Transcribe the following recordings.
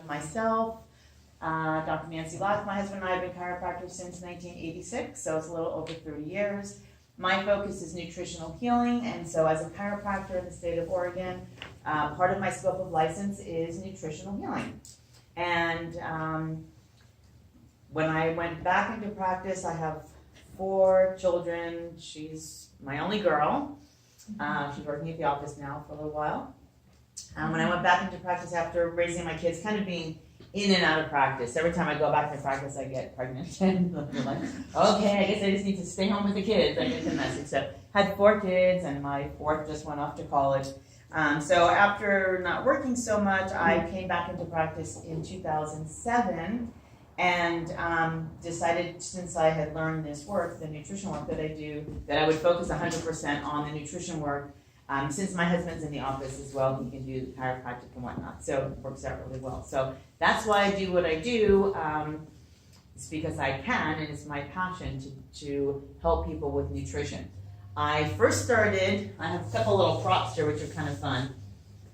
Myself, Dr. Nancy Locke, my husband and I have been chiropractors since 1986, so it's a little over 30 years. My focus is nutritional healing, and so as a chiropractor in the state of Oregon, part of my scope of license is nutritional healing. And when I went back into practice, I have 4 children. She's my only girl. She's working at the office now for a little while. When I went back into practice after raising my kids, kind of being in and out of practice. Every time I go back to practice, I get pregnant. And I'm like, okay, I guess I just need to stay home with the kids. I get the message. So had 4 kids, and my 4th just went off to college. So after not working so much, I came back into practice in 2007 and decided, since I had learned this work, the nutrition work that I do, that I would focus 100% on the nutrition work. Since my husband's in the office as well, he can do chiropractic and whatnot, so it works out really well. So that's why I do what I do. It's because I can, and it's my passion to help people with nutrition. I first started, I have a couple little props here which are kind of fun.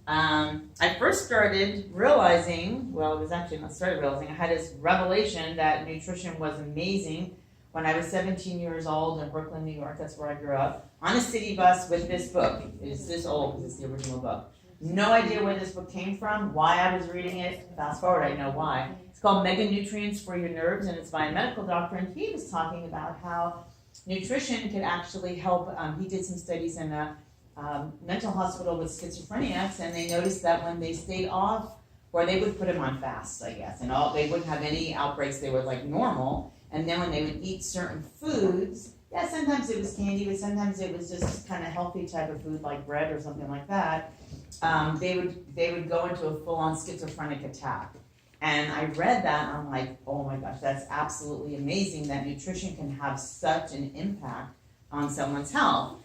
I first started realizing, well, it was actually not started realizing, I had this revelation that nutrition was amazing when I was 17 years old in Brooklyn, New York. That's where I grew up, on a city bus with this book. It's this old because it's the original book. No idea where this book came from, why I was reading it. Fast forward, I know why. It's called Mega Nutrients for Your Nerves, and it's by a medical doctor, and he was talking about how nutrition could actually help. He did some studies in a mental hospital with schizophrenics, and they noticed that when they stayed off, or they would put them on fasts, I guess, and they wouldn't have any outbreaks. They were like normal. And then when they would eat certain foods, yeah, sometimes it was candy, but sometimes it was just kind of healthy type of food like bread or something like that, they would go into a full-on schizophrenic attack. And I read that and I'm like, oh my gosh, that's absolutely amazing that nutrition can have such an impact on someone's health.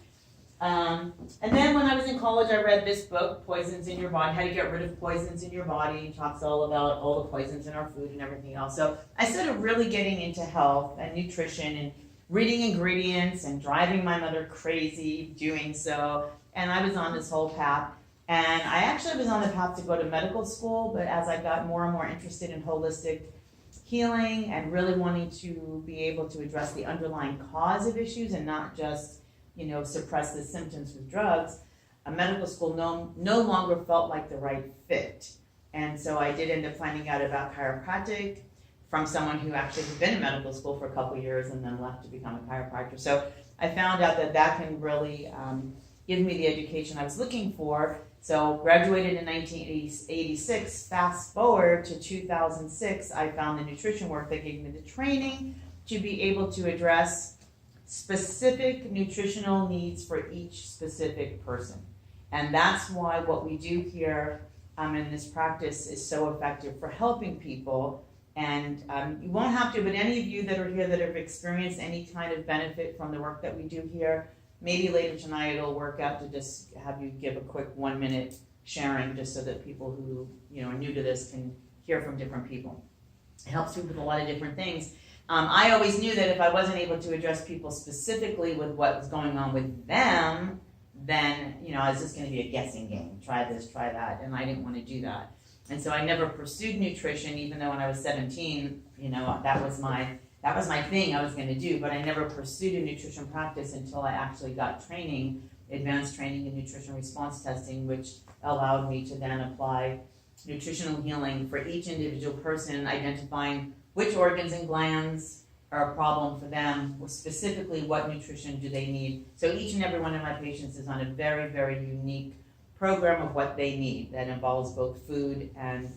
And then when I was in college, I read this book, Poisons in Your Body, How to Get Rid of Poisons in Your Body. It talks all about all the poisons in our food and everything else. So I started really getting into health and nutrition and reading ingredients and driving my mother crazy doing so. And I was on this whole path. And I actually was on the path to go to medical school, but as I got more and more interested in holistic healing and really wanting to be able to address the underlying cause of issues and not just suppress the symptoms with drugs, a medical school no longer felt like the right fit. And so I did end up finding out about chiropractic from someone who actually had been in medical school for a couple years and then left to become a chiropractor. So I found out that can really give me the education I was looking for. So graduated in 1986, fast forward to 2006, I found the nutrition work that gave me the training to be able to address specific nutritional needs for each specific person. And that's why what we do here in this practice is so effective for helping people. And you won't have to, but any of you that are here that have experienced any kind of benefit from the work that we do here, maybe later tonight it'll work out to just have you give a quick 1-minute sharing just so that people who are new to this can hear from different people. It helps you with a lot of different things. I always knew that if I wasn't able to address people specifically with what was going on with them, then I was just going to be a guessing game. Try this, try that, and I didn't want to do that. And so I never pursued nutrition, even though when I was 17, that was my thing I was going to do. But I never pursued a nutrition practice until I actually got training, advanced training in nutrition response testing, which allowed me to then apply nutritional healing for each individual person, identifying which organs and glands are a problem for them, or specifically what nutrition do they need. So each and every one of my patients is on a very, very unique program of what they need that involves both food and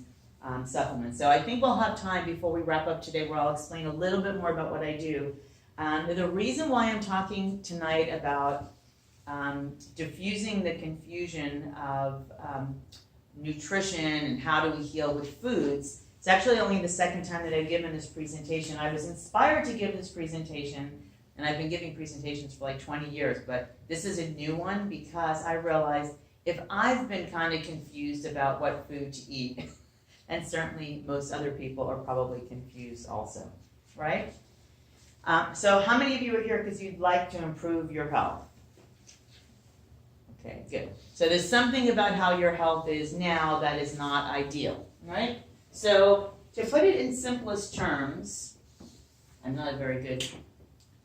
supplements. So I think we'll have time before we wrap up today where I'll explain a little bit more about what I do. The reason why I'm talking tonight about diffusing the confusion of nutrition and how do we heal with foods. It's actually only the second time that I've given this presentation. I was inspired to give this presentation, and I've been giving presentations for like 20 years, but this is a new one because I realized if I've been kind of confused about what food to eat, and certainly most other people are probably confused also, right? So how many of you are here because you'd like to improve your health? Okay, good. So there's something about how your health is now that is not ideal, right? So to put it in simplest terms, I'm not a very good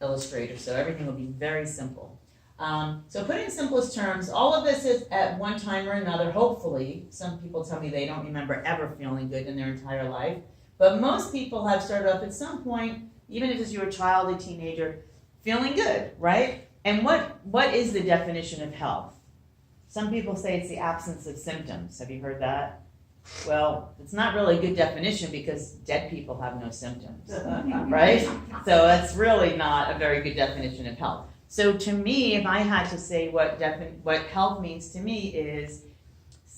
illustrator, so everything will be very simple. So put it in simplest terms, all of this is at one time or another, hopefully, some people tell me they don't remember ever feeling good in their entire life, but most people have started off at some point, even if it's you were a child, a teenager, feeling good, right? And what is the definition of health? Some people say it's the absence of symptoms. Have you heard that? Well, it's not really a good definition because dead people have no symptoms, right? So that's really not a very good definition of health. So to me, if I had to say what health means to me is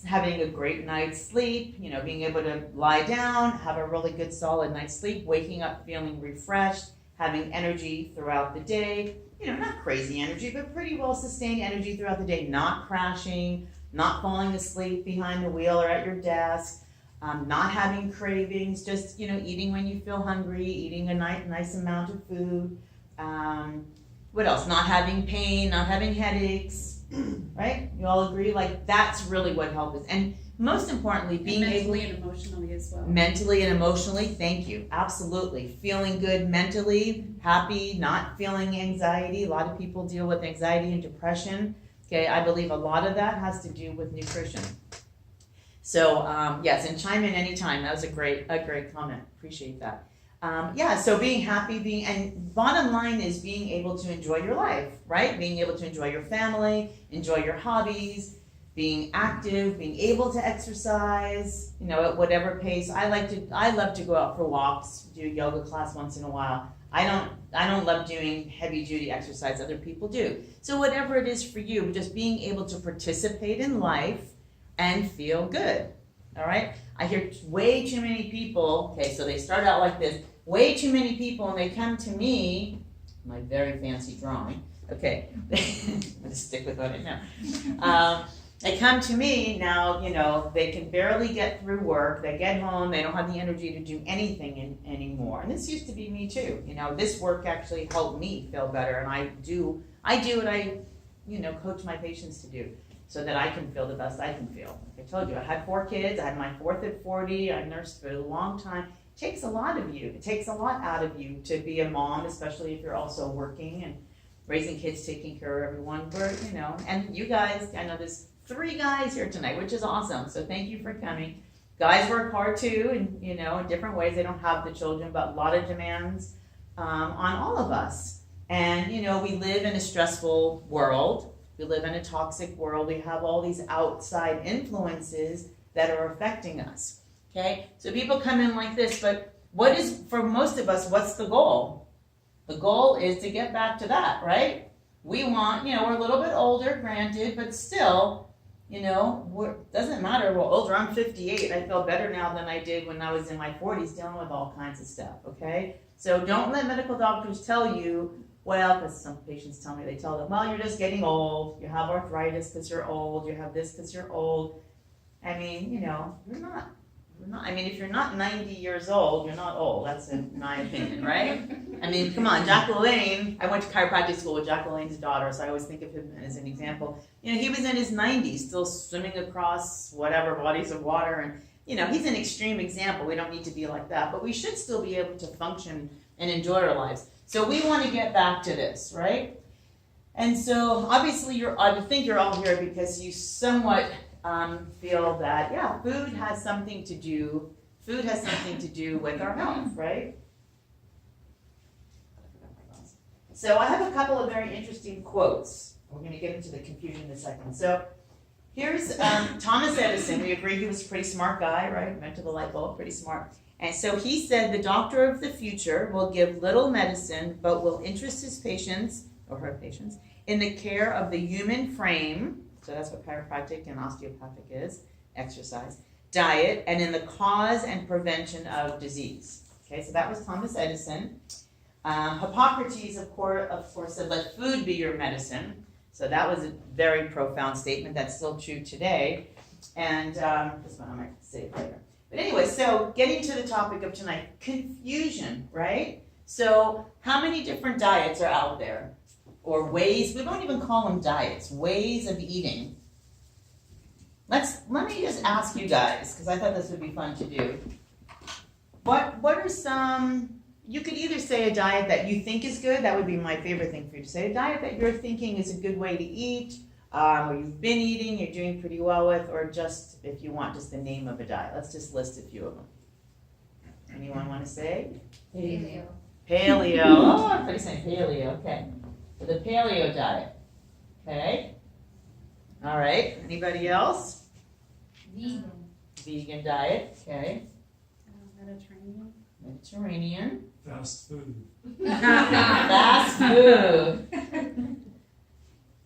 having a great night's sleep, being able to lie down, have a really good solid night's sleep, waking up feeling refreshed, having energy throughout the day, not crazy energy, but pretty well sustained energy throughout the day, not crashing, not falling asleep behind the wheel or at your desk, not having cravings, just, eating when you feel hungry, eating a nice amount of food. What else? Not having pain, not having headaches, right? You all agree? Like, that's really what health is. And most importantly, being mentally and emotionally as well. Mentally and emotionally, thank you. Absolutely. Feeling good mentally, happy, not feeling anxiety. A lot of people deal with anxiety and depression. Okay, I believe a lot of that has to do with nutrition. So, yes, and chime in anytime. That was a great comment. Appreciate that. So being happy, and bottom line is being able to enjoy your life, right? Being able to enjoy your family, enjoy your hobbies, being active, being able to exercise, at whatever pace. I love to go out for walks, do a yoga class once in a while. I don't love doing heavy duty exercise, other people do. So whatever it is for you, just being able to participate in life and feel good. All right? I hear way too many people, okay, so they start out like this, way too many people, and they come to me, my very fancy drawing, okay, I'm going to stick with what I know. They come to me now, they can barely get through work, they get home, they don't have the energy to do anything anymore. And this used to be me too. This work actually helped me feel better, and I do what I, coach my patients to do, so that I can feel the best I can feel. Like I told you, I had 4 kids. I had my 4th at 40. I nursed for a long time. It takes a lot of you. It takes a lot out of you to be a mom, especially if you're also working and raising kids, taking care of everyone. And you guys, I know there's 3 guys here tonight, which is awesome. So thank you for coming. Guys work hard too, and in different ways. They don't have the children, but a lot of demands on all of us. And we live in a stressful world. We live in a toxic world. We have all these outside influences that are affecting us, okay? So people come in like this, but for most of us, what's the goal? The goal is to get back to that, right? We want, we're a little bit older, granted, but still, doesn't matter. We're older. I'm 58. I feel better now than I did when I was in my 40s dealing with all kinds of stuff, okay? So don't let medical doctors tell you, well, because some patients tell me, they tell them, well, you're just getting old. You have arthritis because you're old. You have this because you're old. I mean, you're not. I mean, if you're not 90 years old, you're not old. That's in my opinion, right? I mean, come on, Jack LaLanne. I went to chiropractic school with Jack LaLanne's daughter, so I always think of him as an example. He was in his 90s, still swimming across whatever bodies of water, and he's an extreme example. We don't need to be like that, but we should still be able to function and enjoy our lives. So we want to get back to this, right? And so obviously I think you're all here because you somewhat feel that, food has something to do with our health, right? So I have a couple of very interesting quotes. We're going to get into the confusion in a second. So here's Thomas Edison. We agree he was a pretty smart guy, right? Invented the light bulb, pretty smart. And so he said, the doctor of the future will give little medicine, but will interest his patients, or her patients, in the care of the human frame. So that's what chiropractic and osteopathic is, exercise, diet, and in the cause and prevention of disease. Okay, so that was Thomas Edison. Hippocrates, of course, said, let food be your medicine. So that was a very profound statement that's still true today. And this one I might say it later. But anyway, so getting to the topic of tonight, confusion, right? So how many different diets are out there? Or ways, we don't even call them diets, ways of eating. Let me just ask you guys, because I thought this would be fun to do. what are some, you could either say a diet that you think is good, that would be my favorite thing for you to say, a diet that you're thinking is a good way to eat, or you've been eating, you're doing pretty well with, or just, if you want, just the name of a diet. Let's just list a few of them. Anyone want to say? Paleo. Paleo. Oh, everybody's saying paleo. Okay. So the paleo diet. Okay. All right. Anybody else? Vegan. Vegan diet. Okay. Mediterranean. Mediterranean. Fast food. Fast food.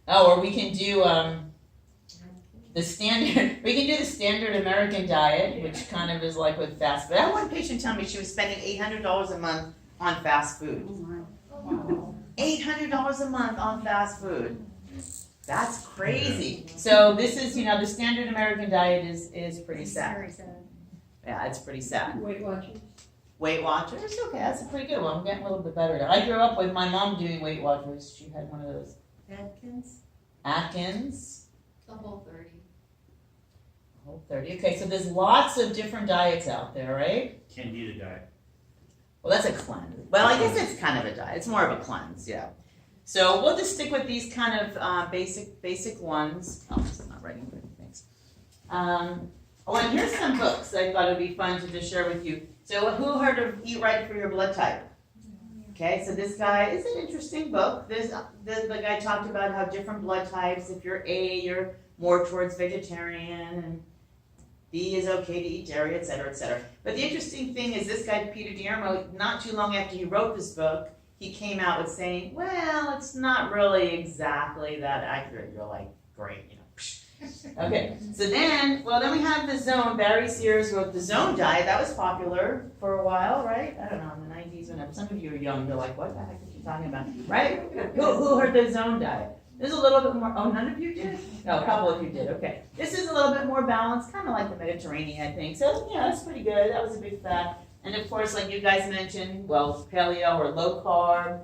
Oh, or we can do the standard. We can do the standard American diet, which kind of is like with fast food. I had one patient tell me she was spending $800 a month on fast food. Oh my. Wow. $800 a month on fast food. That's crazy. So this is, the standard American diet is pretty sad. Very sad. Yeah, it's pretty sad. Weight Watchers. Weight Watchers, okay, that's a pretty good one. I'm getting a little bit better now. I grew up with my mom doing Weight Watchers. She had one of those. Atkins. The Whole30. Whole30. Okay, so there's lots of different diets out there, right? Candida diet. Well, that's a cleanse. Well, I guess it's kind of a diet. It's more of a cleanse, yeah. So we'll just stick with these kind of basic ones. Oh, this is not writing good things. Oh, and here's some books I thought it would be fun to just share with you. So who heard of Eat Right for Your Blood Type? Okay, so this guy is an interesting book. The guy talked about how different blood types, if you're A, you're more towards vegetarian, and B is okay to eat dairy, et cetera, et cetera. But the interesting thing is this guy, Peter Diarmo, not too long after he wrote this book, he came out with saying, well, it's not really exactly that accurate. You're like, great, Okay, so then we have the Zone. Barry Sears wrote the Zone diet. That was popular for a while, right? I don't know, in the 90s, whenever. Some of you are young, you're like, what the heck are you talking about, right? Who heard the Zone diet? There's a little bit more, none of you did? No, a couple of you did, okay. This is a little bit more balanced, kind of like the Mediterranean, I think. So, yeah, that's pretty good. That was a big fact. And of course, like you guys mentioned, paleo or low carb,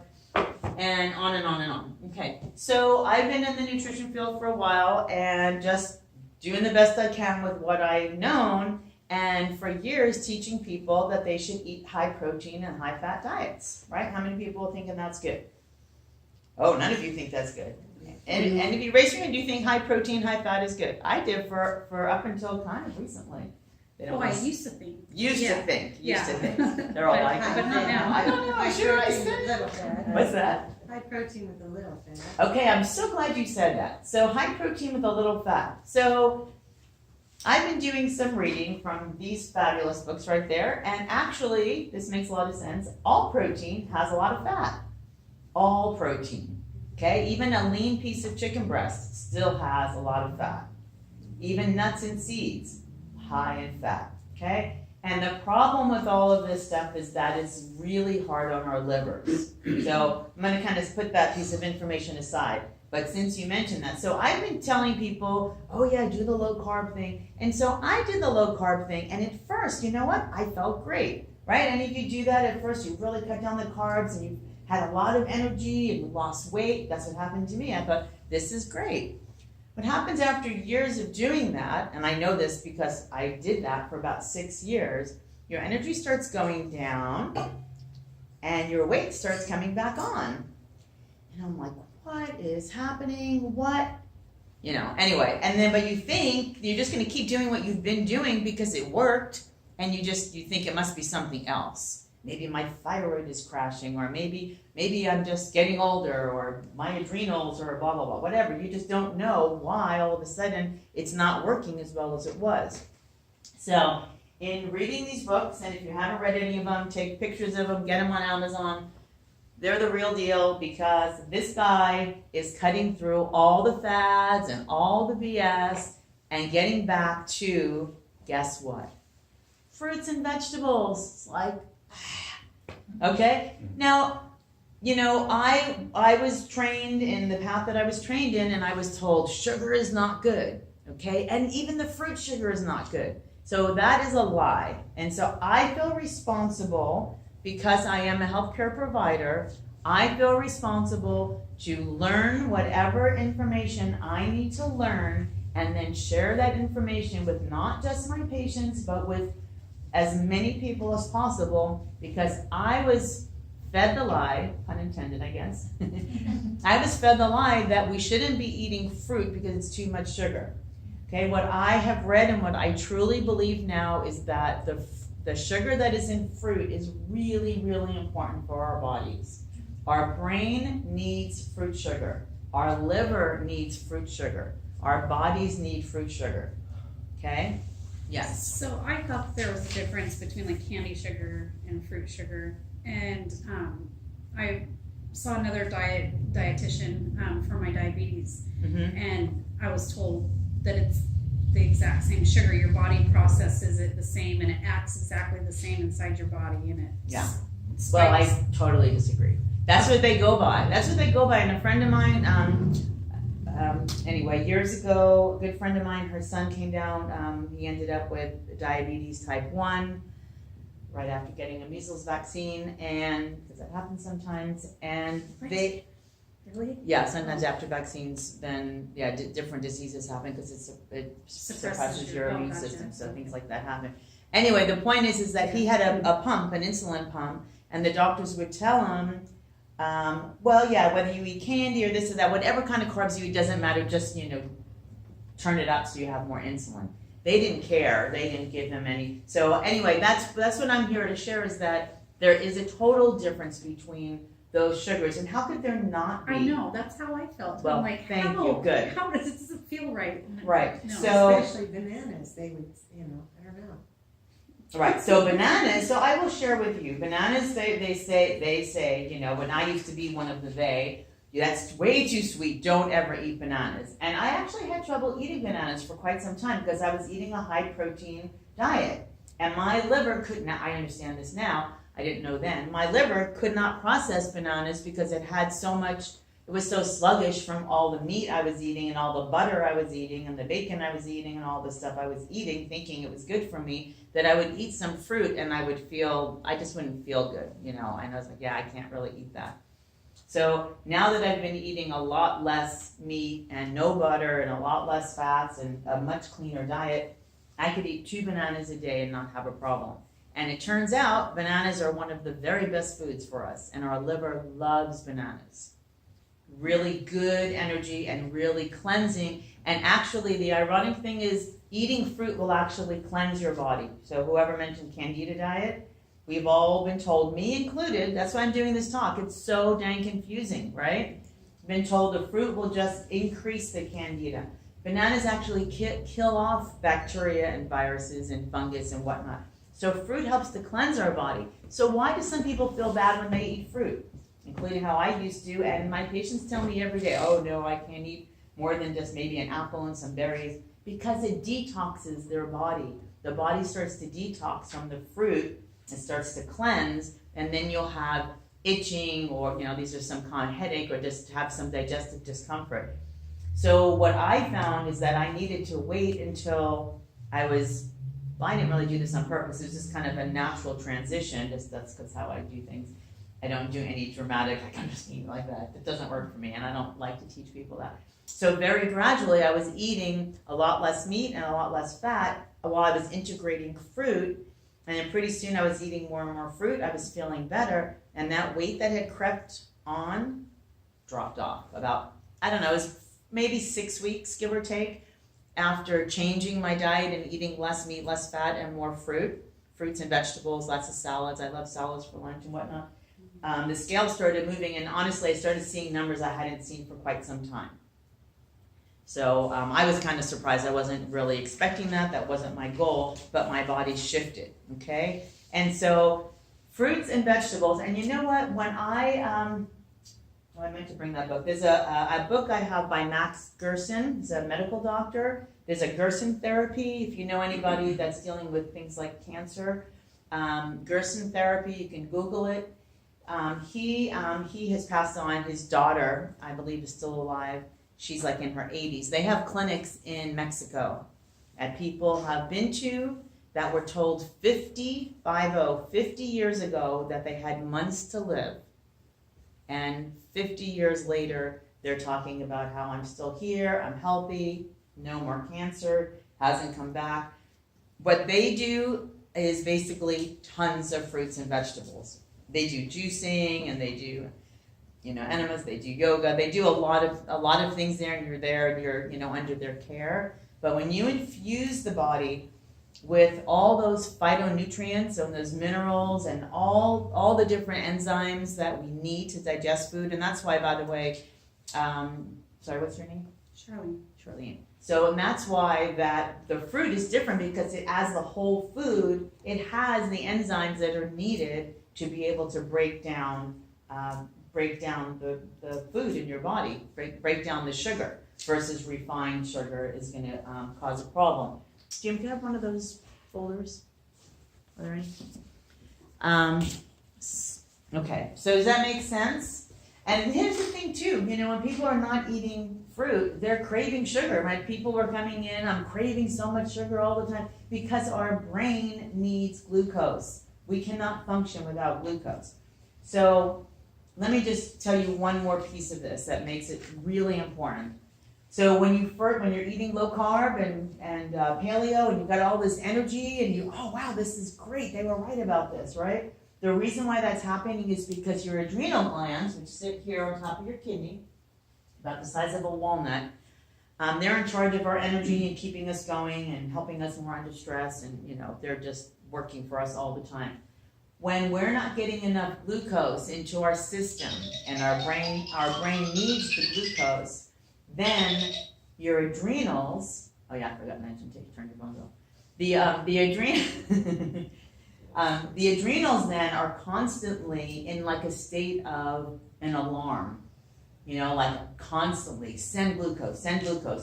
and on and on and on. Okay, so I've been in the nutrition field for a while and just doing the best I can with what I've known, and for years teaching people that they should eat high protein and high fat diets, right? How many people are thinking that's good? Oh, none of you think that's good. And if you raise your hand, do you think high protein, high fat is good? I did for up until kind of recently. I used to think. Used to think. They're all But- like, but not now. I don't know. I'm sure I said. What's that? High protein with a little fat. Okay, I'm so glad you said that. So high protein with a little fat. So I've been doing some reading from these fabulous books right there, and actually, this makes a lot of sense. All protein has a lot of fat. All protein. Okay, even a lean piece of chicken breast still has a lot of fat. Even nuts and seeds, high in fat. Okay? And the problem with all of this stuff is that it's really hard on our livers. So I'm going to kind of put that piece of information aside. But since you mentioned that, so I've been telling people, oh yeah, do the low carb thing. And so I did the low carb thing. And at first, you know what? I felt great, right? And if you do that at first, you really cut down the carbs and you had a lot of energy and you lost weight. That's what happened to me. I thought, this is great. What happens after years of doing that, and I know this because I did that for about 6 years, your energy starts going down and your weight starts coming back on. And I'm like, what is happening? What? Anyway, and then, but you think you're just going to keep doing what you've been doing because it worked, and you think it must be something else. Maybe my thyroid is crashing, or maybe I'm just getting older, or my adrenals, or blah, blah, blah, whatever. You just don't know why all of a sudden it's not working as well as it was. So in reading these books, and if you haven't read any of them, take pictures of them, get them on Amazon. They're the real deal, because this guy is cutting through all the fads and all the BS and getting back to, guess what? Fruits and vegetables. It's like, okay? Now, I was trained in the path that I was trained in, and I was told sugar is not good, okay? And even the fruit sugar is not good. So that is a lie. And so I feel responsible, because I am a healthcare provider, I feel responsible to learn whatever information I need to learn, and then share that information with not just my patients, but with as many people as possible because I was fed the lie, pun intended, I guess. I was fed the lie that we shouldn't be eating fruit because it's too much sugar. Okay, what I have read and what I truly believe now is that the sugar that is in fruit is really, really important for our bodies. Our brain needs fruit sugar. Our liver needs fruit sugar. Our bodies need fruit sugar. Okay? Yes. So I thought there was a difference between like candy sugar and fruit sugar, and I saw another dietitian for my diabetes, and I was told that it's the exact same sugar. Your body processes it the same, and it acts exactly the same inside your body, and it Well, I totally disagree. That's what they go by. And a friend of mine, anyway, years ago, a good friend of mine, her son came down, he ended up with diabetes type 1 right after getting a measles vaccine, and because that happens sometimes, and they... Really? Yeah, sometimes after vaccines, then, different diseases happen because it suppresses your immune system, so things like that happen. Anyway, the point is that he had a pump, an insulin pump, and the doctors would tell him, whether you eat candy or this or that, whatever kind of carbs you eat, doesn't matter, just, turn it up so you have more insulin. They didn't care. They didn't give him any. So anyway, that's what I'm here to share, is that there is a total difference between those sugars, and how could there not be? I know, that's how I felt. Well, I'm like, thank you. Good. How does it feel right? Right. No. So Especially bananas, they would, I don't know. right. So bananas. So I will share with you. Bananas. They say. When I used to be one of the that's way too sweet. Don't ever eat bananas. And I actually had trouble eating bananas for quite some time because I was eating a high protein diet, and my liver couldn't. I understand this now. I didn't know then. My liver could not process bananas because it had so much, it was so sluggish from all the meat I was eating and all the butter I was eating and the bacon I was eating and all the stuff I was eating, thinking it was good for me, that I would eat some fruit and I just wouldn't feel good, And I was like, I can't really eat that. So now that I've been eating a lot less meat and no butter and a lot less fats and a much cleaner diet, I could eat 2 bananas a day and not have a problem. And it turns out bananas are one of the very best foods for us, and our liver loves bananas. Really good energy and really cleansing. And actually, the ironic thing is eating fruit will actually cleanse your body. So whoever mentioned Candida diet, we've all been told, me included, that's why I'm doing this talk. It's so dang confusing, right? Been told the fruit will just increase the Candida. Bananas actually kill off bacteria and viruses and fungus and whatnot. So fruit helps to cleanse our body. So why do some people feel bad when they eat fruit? Including how I used to, and my patients tell me every day, oh no, I can't eat more than just maybe an apple and some berries, because it detoxes their body. The body starts to detox from the fruit, it starts to cleanse, and then you'll have itching or, these are some kind of headache or just have some digestive discomfort. So what I found is that I needed to wait until I didn't really do this on purpose. It was just kind of a natural transition. That's how I do things. I don't do any dramatic, I'm just eating like that. It doesn't work for me, and I don't like to teach people that. So very gradually, I was eating a lot less meat and a lot less fat while I was integrating fruit. And then pretty soon I was eating more and more fruit. I was feeling better. And that weight that had crept on dropped off about, it was maybe 6 weeks, give or take, after changing my diet and eating less meat, less fat, and more fruits and vegetables, lots of salads. I love salads for lunch and whatnot. The scale started moving, and honestly, I started seeing numbers I hadn't seen for quite some time. So I was kind of surprised. I wasn't really expecting that. That wasn't my goal, but my body shifted, okay? And so fruits and vegetables, and you know what? When I meant to bring that book. There's a book I have by Max Gerson. He's a medical doctor. There's a Gerson Therapy. If you know anybody that's dealing with things like cancer, Gerson Therapy, you can Google it. He has passed on. His daughter, I believe, is still alive. She's like in her 80s. They have clinics in Mexico that people have been to that were told 50 years ago that they had months to live. And 50 years later, they're talking about how I'm still here, I'm healthy, no more cancer, hasn't come back. What they do is basically tons of fruits and vegetables. They do juicing and they do, enemas, they do yoga, they do a lot of things there, and you're under their care. But when you infuse the body with all those phytonutrients and those minerals and all the different enzymes that we need to digest food, and that's why, by the way, sorry, what's your name? Charlene. So, and that's why that the fruit is different, because it, as the whole food, it has the enzymes that are needed to be able to break down the food in your body, break down the sugar, versus refined sugar is going to cause a problem. Jim, can I have one of those folders? Are there any? Okay, so does that make sense? And here's the thing too, when people are not eating fruit, they're craving sugar, right? People were coming in, I'm craving so much sugar all the time, because our brain needs glucose. We cannot function without glucose. So let me just tell you one more piece of this that makes it really important. So when you're eating low carb and paleo, and you've got all this energy, and oh wow, this is great, they were right about this, right? The reason why that's happening is because your adrenal glands, which sit here on top of your kidney, about the size of a walnut, they're in charge of our energy and keeping us going and helping us when we're under stress, and they're just working for us all the time. When we're not getting enough glucose into our system, and our brain needs the glucose, then your adrenals, oh yeah, I forgot to mention, turn your phone off. The adrenals then are constantly in like a state of an alarm, like constantly send glucose,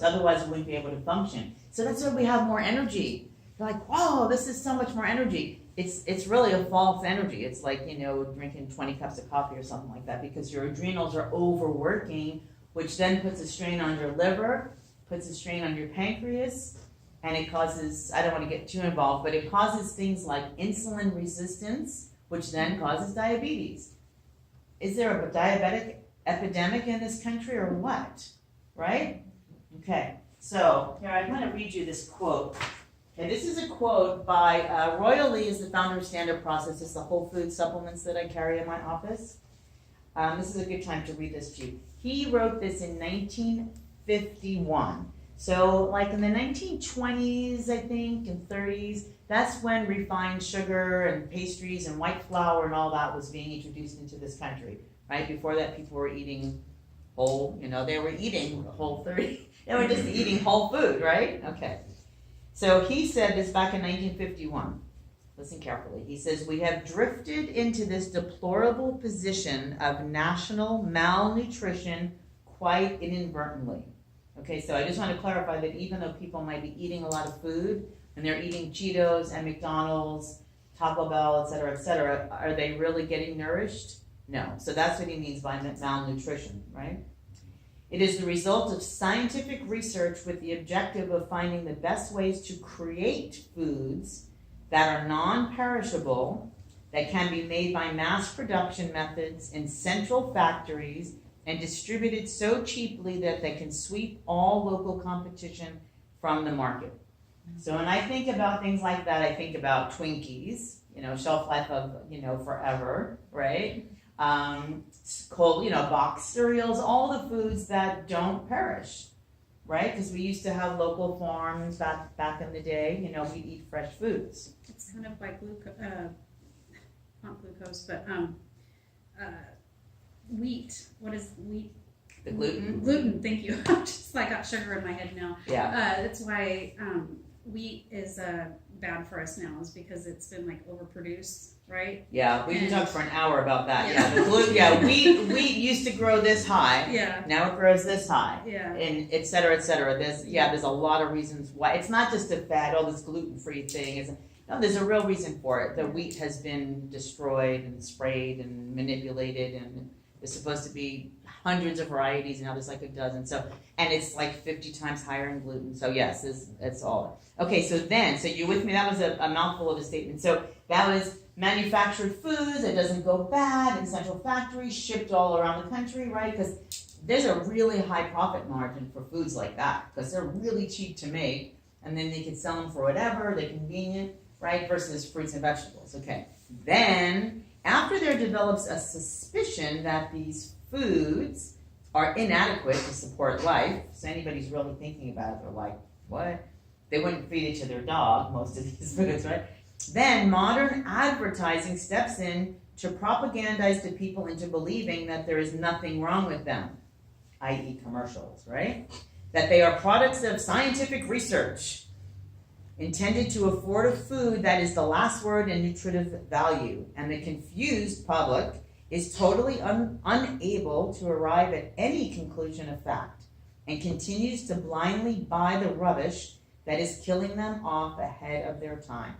otherwise we wouldn't be able to function. So that's why we have more energy. You're like, whoa, this is so much more energy. It's really a false energy. It's like, drinking 20 cups of coffee or something like that, because your adrenals are overworking, which then puts a strain on your liver, puts a strain on your pancreas, and it causes, I don't want to get too involved, but it causes things like insulin resistance, which then causes diabetes. Is there a diabetic epidemic in this country or what? Right? Okay, so here I'm going to read you this quote. Okay, this is a quote by Roiling, is the founder of Standard Process. It's the whole food supplements that I carry in my office. This is a good time to read this to you. He wrote this in 1951. So like in the 1920s, I think, and 30s, that's when refined sugar and pastries and white flour and all that was being introduced into this country, right? Before that, people were eating whole, they were eating Whole 30. They were just eating whole food, right? Okay. So he said this back in 1951. Listen carefully. He says, "We have drifted into this deplorable position of national malnutrition quite inadvertently." Okay, so I just want to clarify that even though people might be eating a lot of food, and they're eating Cheetos and McDonald's, Taco Bell, et cetera, are they really getting nourished? No. So that's what he means by malnutrition, right? It is the result of scientific research with the objective of finding the best ways to create foods that are non-perishable, that can be made by mass production methods in central factories and distributed so cheaply that they can sweep all local competition from the market. So when I think about things like that, I think about Twinkies, shelf life of, forever, right? Cold, boxed cereals, all the foods that don't perish, right? Because we used to have local farms back in the day, we eat fresh foods. It's kind of like not glucose, but wheat. What is wheat? The gluten? Gluten, thank you. Just like got sugar in my head now. Yeah. That's why wheat is bad for us now, is because it's been like overproduced, right? Yeah, we can talk for an hour about that. Yeah, the gluten. Yeah, wheat used to grow this high. Yeah. Now it grows this high. Yeah. And et cetera, et cetera. There's a lot of reasons why. It's not just a fad. Oh, this gluten-free thing. No, there's a real reason for it. The wheat has been destroyed and sprayed and manipulated, and there's supposed to be hundreds of varieties, and now there's like a dozen. So, and it's like 50 times higher in gluten. So yes, it's all. Okay, so you with me? That was a mouthful of a statement. So that was manufactured foods that doesn't go bad in central factories, shipped all around the country, right? Because there's a really high profit margin for foods like that, because they're really cheap to make, and then they can sell them for whatever, they're convenient, right, versus fruits and vegetables. Okay. Then, after there develops a suspicion that these foods are inadequate to support life, so anybody's really thinking about it, they're like, what? They wouldn't feed it to their dog, most of these foods, right? Then modern advertising steps in to propagandize the people into believing that there is nothing wrong with them, i.e. commercials, right? That they are products of scientific research intended to afford a food that is the last word in nutritive value. And the confused public is totally unable to arrive at any conclusion of fact and continues to blindly buy the rubbish that is killing them off ahead of their time.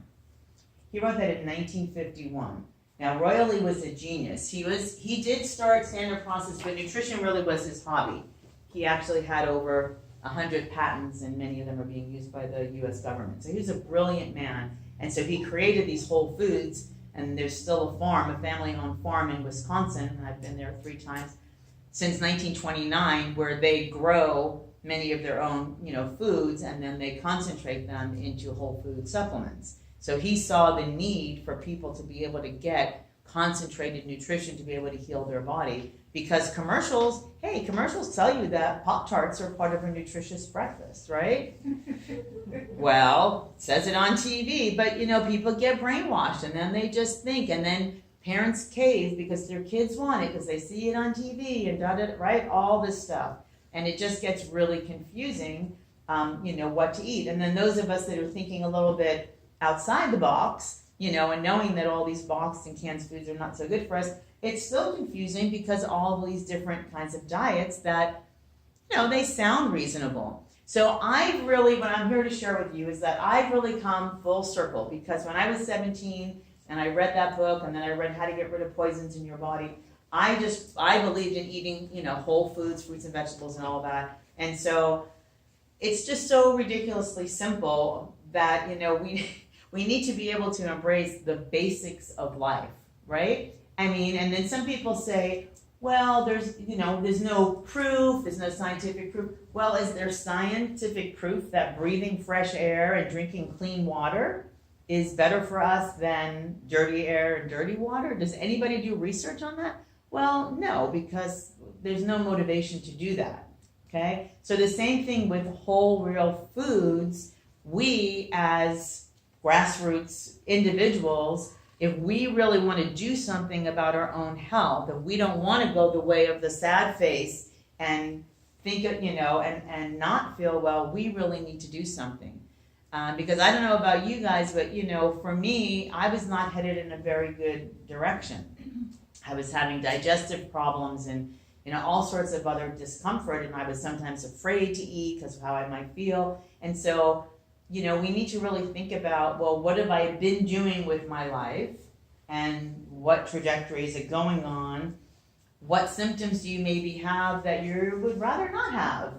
He wrote that in 1951. Now, Roiling was a genius. He did start standard process, but nutrition really was his hobby. He actually had over 100 patents, and many of them are being used by the U.S. government. So he was a brilliant man, and so he created these whole foods, and there's still a farm, a family-owned farm in Wisconsin, and I've been there 3 times, since 1929, where they grow many of their own, foods, and then they concentrate them into whole food supplements. So he saw the need for people to be able to get concentrated nutrition to be able to heal their body, because commercials tell you that Pop-Tarts are part of a nutritious breakfast, right? Well, it says it on TV, but people get brainwashed, and then they just think, and then parents cave because their kids want it because they see it on TV and right? All this stuff. And it just gets really confusing, what to eat. And then those of us that are thinking a little bit outside the box, and knowing that all these boxed and canned foods are not so good for us, it's still confusing because all of these different kinds of diets that, they sound reasonable. So what I'm here to share with you is that I've really come full circle, because when I was 17 and I read that book, and then I read How to Get Rid of Poisons in Your Body, I believed in eating, whole foods, fruits and vegetables and all that. And so it's just so ridiculously simple that, we need to be able to embrace the basics of life, right? I mean, and then some people say, well, there's no proof, there's no scientific proof. Well, is there scientific proof that breathing fresh air and drinking clean water is better for us than dirty air and dirty water? Does anybody do research on that? Well, no, because there's no motivation to do that, okay? So the same thing with whole, real foods. We, as grassroots individuals, if we really want to do something about our own health, if we don't want to go the way of the sad face and think, and not feel well, we really need to do something. Because I don't know about you guys, but, for me, I was not headed in a very good direction. I was having digestive problems and, all sorts of other discomfort, and I was sometimes afraid to eat because of how I might feel. And so, we need to really think about, well, what have I been doing with my life, and what trajectory is it going on? What symptoms do you maybe have that you would rather not have?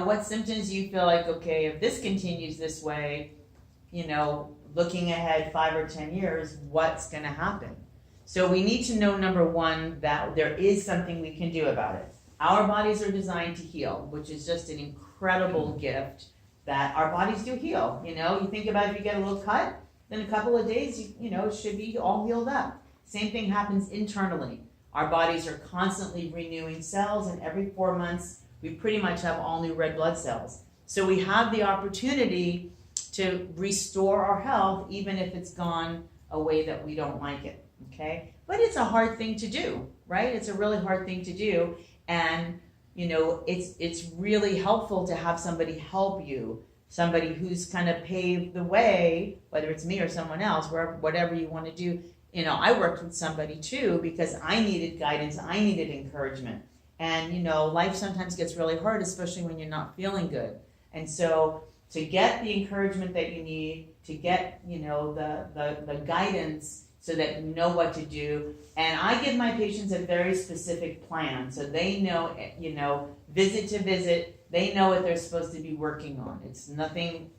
What symptoms do you feel like, okay, if this continues this way, looking ahead 5 or 10 years, what's going to happen? So we need to know, number one, that there is something we can do about it. Our bodies are designed to heal, which is just an incredible gift that our bodies do heal. You think about if you get a little cut, then a couple of days, it should be all healed up. Same thing happens internally. Our bodies are constantly renewing cells, and every 4 months, we pretty much have all new red blood cells. So we have the opportunity to restore our health, even if it's gone a way that we don't like it, okay? But it's a hard thing to do, right? It's a really hard thing to do. And, it's really helpful to have somebody help you, somebody who's kind of paved the way, whether it's me or someone else, whatever you want to do. I worked with somebody too, because I needed guidance, I needed encouragement. And, life sometimes gets really hard, especially when you're not feeling good. And so to get the encouragement that you need, to get, the guidance so that you know what to do. And I give my patients a very specific plan, so they know, visit to visit, they know what they're supposed to be working on. It's nothing,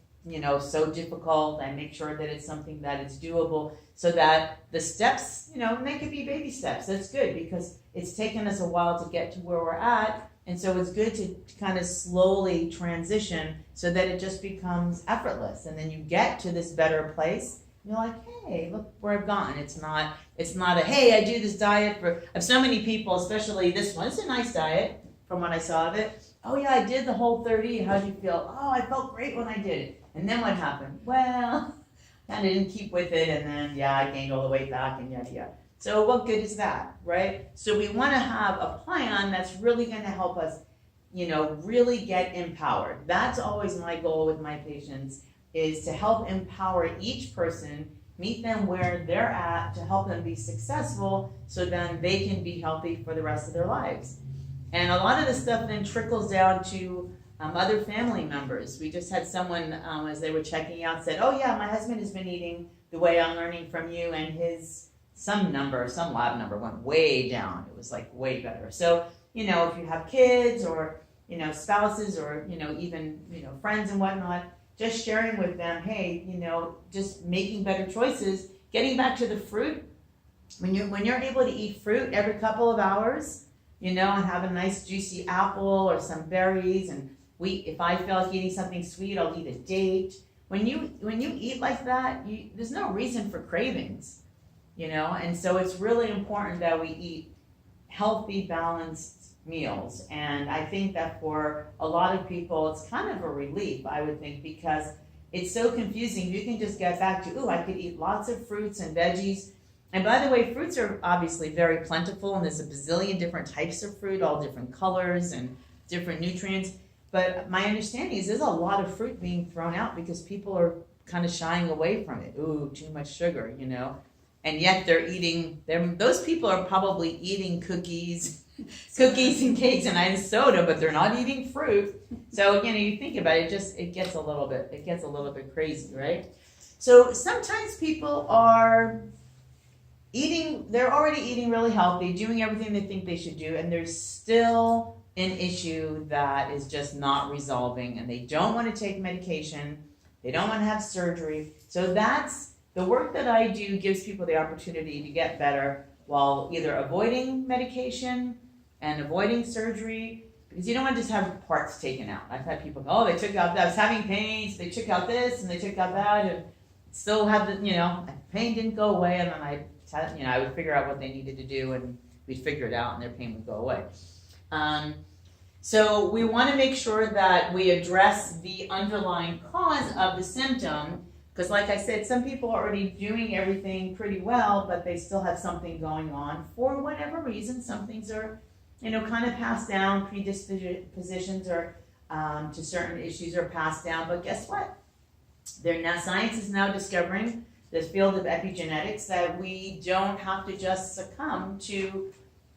so difficult. I make sure that it's something that is doable, so that the steps, they could be baby steps. That's good, because it's taken us a while to get to where we're at. And so it's good to kind of slowly transition so that it just becomes effortless. And then you get to this better place, you're like, hey, look where I've gotten. It's not a, hey, I do this diet for, of so many people, especially this one. It's a nice diet from what I saw of it. Oh yeah, I did the whole 30. How'd you feel? Oh, I felt great when I did it. And then what happened? Well, I didn't keep with it, and then yeah, I gained all the weight back, and yada yada. So what good is that, right? So we want to have a plan that's really going to help us, really get empowered. That's always my goal with my patients, is to help empower each person, meet them where they're at, to help them be successful, so then they can be healthy for the rest of their lives. And a lot of the stuff then trickles down to other family members. We just had someone, as they were checking out, said, oh yeah, my husband has been eating the way I'm learning from you, and some lab number went way down. It was like way better. So, if you have kids or, spouses or, even, friends and whatnot, just sharing with them, hey, just making better choices, getting back to the fruit. When you're able to eat fruit every couple of hours, and have a nice juicy apple or some berries, and if I feel like eating something sweet, I'll eat a date. When you eat like that, there's no reason for cravings, and so it's really important that we eat healthy, balanced meals. And I think that for a lot of people, it's kind of a relief, I would think, because it's so confusing. You can just get back to, I could eat lots of fruits and veggies. And by the way, fruits are obviously very plentiful, and there's a bazillion different types of fruit, all different colors and different nutrients. But my understanding is there's a lot of fruit being thrown out because people are kind of shying away from it. Ooh, too much sugar, And yet those people are probably eating cookies and cakes and soda, but they're not eating fruit. So, you think about it, it gets a little bit crazy, right? So sometimes people are they're already eating really healthy, doing everything they think they should do, and there's still an issue that is just not resolving, and they don't want to take medication, they don't want to have surgery. So that's the work that I do, gives people the opportunity to get better while either avoiding medication and avoiding surgery, because you don't want to just have parts taken out. I've had people go, they took out, I was having pain, so they took out this and they took out that, and still have the, pain didn't go away, and then I would figure out what they needed to do, and we'd figure it out, and their pain would go away. So we want to make sure that we address the underlying cause of the symptom, because like I said, some people are already doing everything pretty well, but they still have something going on for whatever reason. Some things are, kind of passed down, predispositions or to certain issues are passed down, but guess what? Science is now discovering, the field of epigenetics, that we don't have to just succumb to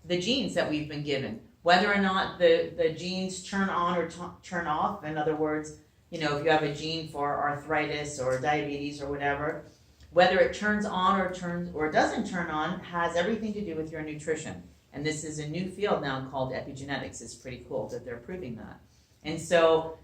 the genes that we've been given. Whether or not the genes turn on or turn off, in other words, if you have a gene for arthritis or diabetes or whatever, whether it turns on or doesn't turn on has everything to do with your nutrition. And this is a new field now called epigenetics. It's pretty cool that they're proving that. And so